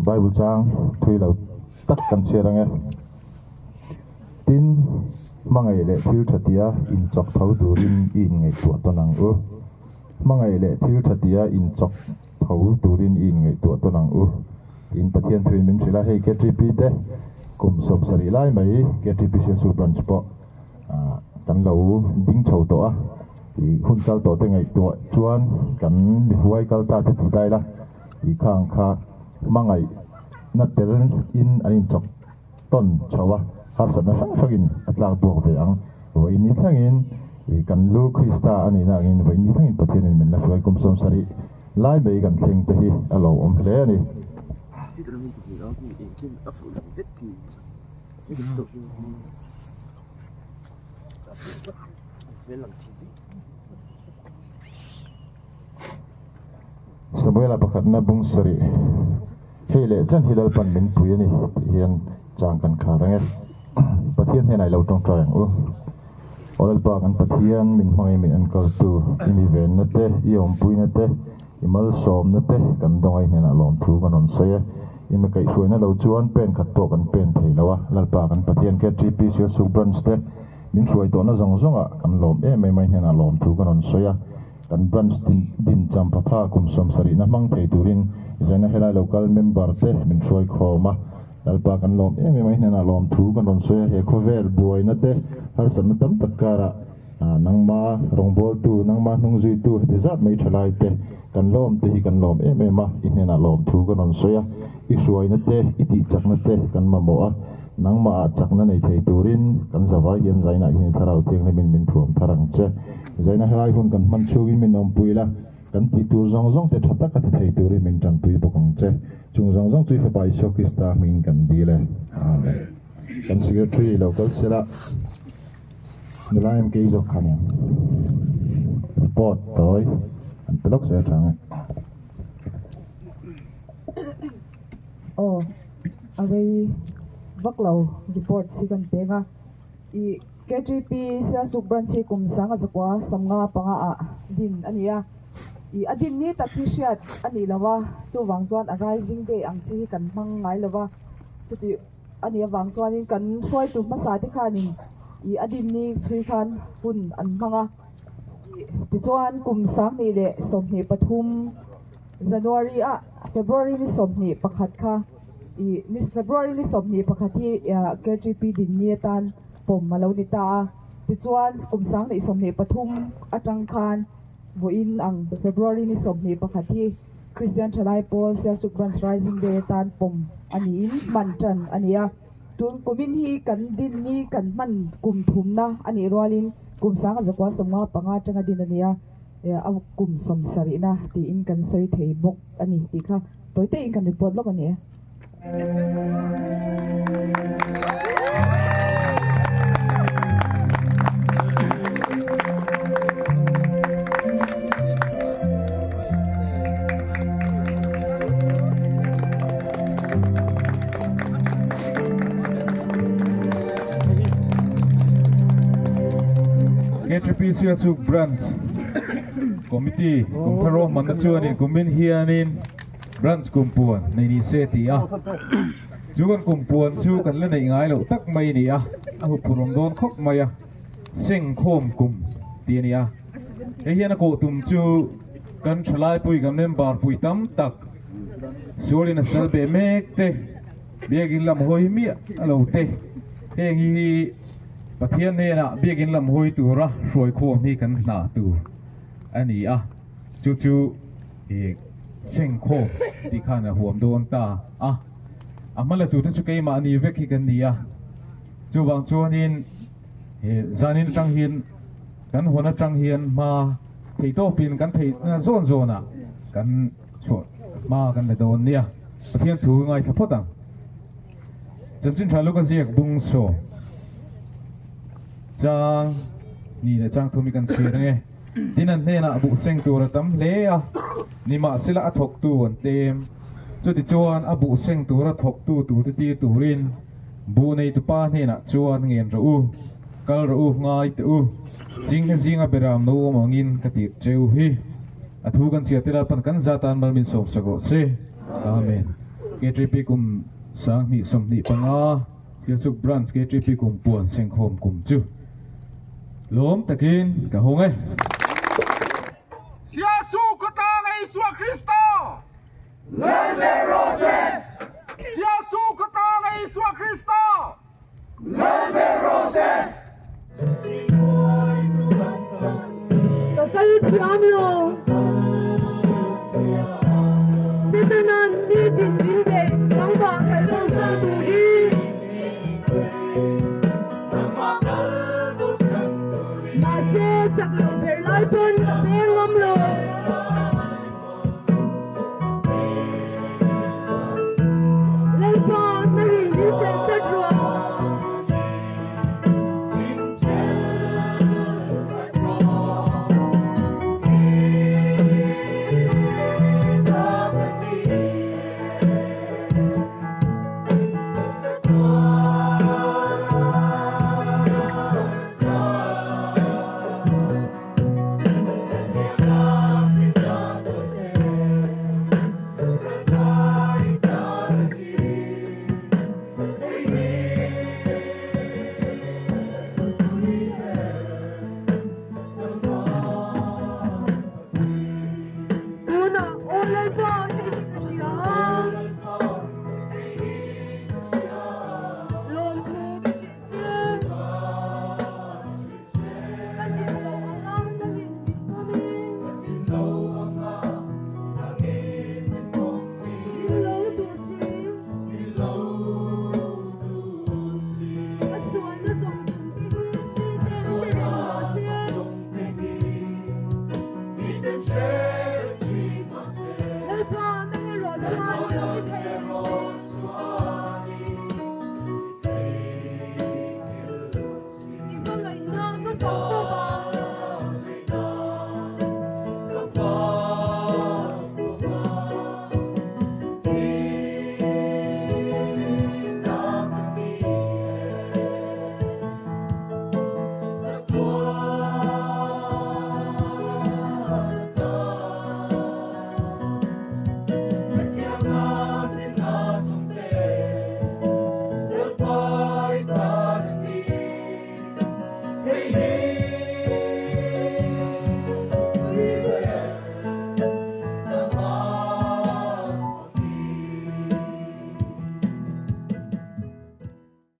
Bible chang thui lo tak kan cherang e tin mangai le thil thatia in chok thau turin in ngai tu tonang u mangai le thil thatia in chok thau turin in ngai tu tonang u in pathian thui min sila hei KTP te kum som sari lai mai KTP Sialsuk Branch po kan lo ding chho to a i hun kal to te ngai tu chuan kan mi huai kal ta te tu dai la i khang kha mangai na tel in anin chok ton chawa har sa na sakin atlak tu ve ang voi ni thangin i kan lu Krista ani na ngin voi ni thangin pathian min na huai kum som sari lai mai kan theng te hi alo om hle ani Samuel pakhat na bung sari hele chan hilal pan min puyani hian chang kan kharange pathian henai lo tong tang u olal pa kan pathian min hmangai min an kal tu ini ven na te iom pui na te imal som na te kan dongai hena lom thu kan on soya ima kai suina lo chuan pen khat to kan pen thei lawa lalpa kan pathian KTP Sialsuk Branch te min suai to na zong zonga kan lom mai mai hena lom thu kan on soya kan branch din champa pha kum som sari na mang thei turin zaina helai local member te min suai khoma lalpa kan lom mai mai hena lom thu kan on soya he khovel buai na te har san tam takara nangma rongbol tu nangma nungzui tu ti zat mai thalai te kan lom te hi kan lom mai ma inena lom thu kan on soya isuai na te iti chak na te kan mamo a nangma chak na nei thei turin kan zawa hian zaina hin tharau theng le min thuam tharang che zaina helai hun kan man chugin min nom puila kan ti tu zong zong te thata ka thei turin min tang pui bokong che chung zong zong chui fa pai so Krista min kan dile amen kan secretary local sela nulaim ke izok khania report toy an pelok se thang away baklo report si kan pega i KTP Sialsuk Branch kum sanga zakwa samnga panga a din ania i adin ni tapishiat ani lawa chu wangchuan a rising day ang chi kan mang ngai lawa chuti ania wangchuan in kan soi tu masa ti khanin i adin ni chui khan hun an manga ti chuan kum sang ni le somni pathum January a February ni somni pakhat kha i ni February ni somni pakhati KTP din ni tan pom malo ni ta ti chuan kum sang ni somni pathum atang khan voin ang February ni somni pakhati Christian Thalai Paul Sialsuk Branch Rising Day tan pom ani in mantan ania tun kumin hi kan din ni kan man kum thum na ani rolin kum sang zakwa somnga panga tanga din ania aw kum som sari na ti in kan soi thei bok ani ti kha toite in kan report lok ani KTP Sialsuk Branch Committee kumparo mandachuanin kumin hianin branch Kumpuan nei seti a chukan Kumpuan chu kan le nei ngai lo tak mai ni a hu purong don khok mai a seng khom kum ti ni a e hian ko tum chu kan thalai pui gam nem bar pui tam tak sualin asal be mek te biagin lam hoi mi alo te hengi pathian ne na biagin lam hoi tu ra roi khom hi kan na tu ani a chu chu e seng kho ti khana huam don ta amala tu ta chu kai ma ani vek hi kan ni a chu wang chuanin e zanin tang hin kan hona tang hian ma thei to pin kan thei zon zona kan chu ma kan le don nia pathian thu ngai thapotang chanchin thalu ka ziak bung so chang ni le chang thumi kan sirnge tinan hena abu seng tur tam le a ni ma sila athok tu an tem chuti chuan abu seng tur athok tu ti turin bu nei tu pa hena chuan ngen ro u kal ro u ngai tu jing a beram no mangin kati cheu hi athu kan chia tira pan kan zatan mal min som sagro se amen KTP kum sang ni som ni panga Sialsuk Branch KTP Kumpuan Sengkhom kum chu lom takin ka hong ai Sialsuk katang Iswa Kristo Lende Rose Sialsuk katang Iswa Kristo Lende Rose Kayo tiamyo Dito na nitindinde Nang bakal ng sanduri Masit sa kaberlayson Sa pengamlo Lalpang na hindi sa drua Hãy subscribe cho kênh Ghiền Mì Gõ để không bỏ lỡ những video hấp dẫn